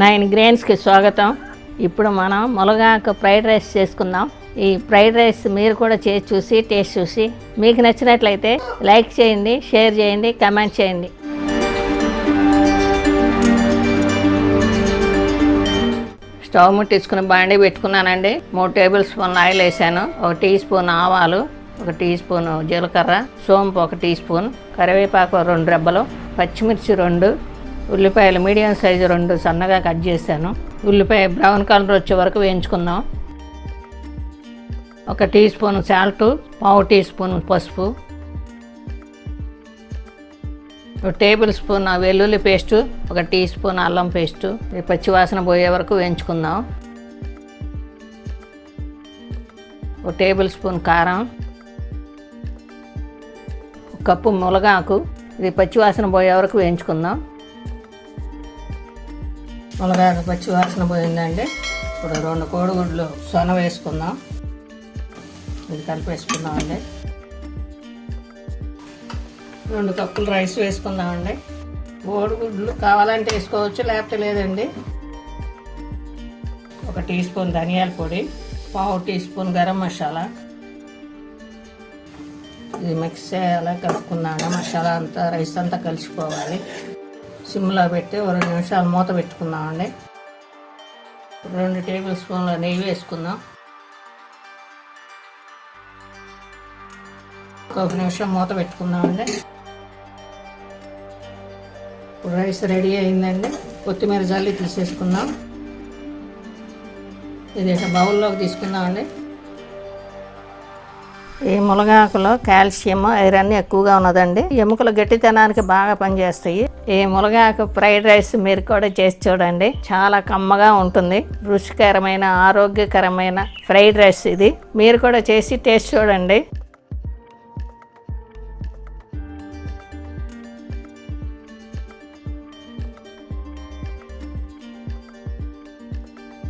9Grainsకి స్వాగతం. ఇప్పుడు మనం మునగాకు ఫ్రైడ్ రైస్ చేసుకుందాం. ఈ ఫ్రైడ్ రైస్ మీరు కూడా చేసి చూసి టేస్ట్ చూసి మీకు నచ్చినట్లయితే లైక్ చేయండి, షేర్ చేయండి, కామెంట్ చేయండి. స్టవ్ ముట్టించుకుని బాండీ పెట్టుకున్నానండి. 3 టేబుల్ స్పూన్ల ఆయిల్ వేసాను. 1 టీ స్పూన్ ఆవాలు, 1 టీ స్పూన్ జీలకర్ర, సోంపు 1 టీ స్పూన్, కరివేపాకు 2 రెబ్బలు, పచ్చిమిర్చి 2, ఉల్లిపాయలు మీడియం సైజు 2 సన్నగా కట్ చేశాను. ఉల్లిపాయ బ్రౌన్ కలర్ వచ్చే వరకు వేయించుకుందాం. 1 teaspoon salt, 1/2 teaspoon పసుపు, 1 టేబుల్ స్పూన్ వెల్లుల్లి పేస్టు, 1 టీ స్పూన్ అల్లం పేస్టు. పచ్చివాసన పోయే వరకు వేయించుకుందాం. 1 టేబుల్ స్పూన్ కారం, 1 కప్పు మునగాకు. ఇది పచ్చివాసన పోయే వరకు వేయించుకుందాం. మునగాకు పచ్చివాసన పోయిందండి. ఇప్పుడు 2 కోడిగుడ్లు సొన వేసుకుందాం. ఇది కలిపేసుకుందామండి. 2 కప్పులు రైస్ వేసుకుందామండి. కోడిగుడ్లు కావాలంటే వేసుకోవచ్చు, లేకపోతే లేదండి. 1 టీ స్పూన్ ధనియాల పొడి, 1/2 టీ స్పూన్ గరం మసాలా. ఇది మిక్స్ చేయాలి, కలుపుకున్నాను. మసాలా అంతా రైస్ అంతా కలిసిపోవాలి. సిమ్లో పెట్టి 2 నిమిషాలు మూత పెట్టుకుందామండి. 2 టేబుల్ స్పూన్ల నెయ్యి వేసుకుందాం. 1 నిమిషం మూత పెట్టుకుందామండి. ఇప్పుడు రైస్ రెడీ అయిందండి. కొత్తిమీర జల్లి తీసేసుకుందాం. ఇది బౌల్లోకి తీసుకుందామండి. ఈ మునగాకులో కాల్షియం, ఐరన్ ఎక్కువగా ఉన్నదండి. ఎముకల గట్టితనానికి బాగా పనిచేస్తాయి. ఈ మునగాకు ఫ్రైడ్ రైస్ మీరు కూడా చేసి చూడండి. చాలా కమ్మగా ఉంటుంది. రుచికరమైన, ఆరోగ్యకరమైన ఫ్రైడ్ రైస్ ఇది. మీరు కూడా చేసి టేస్ట్ చూడండి.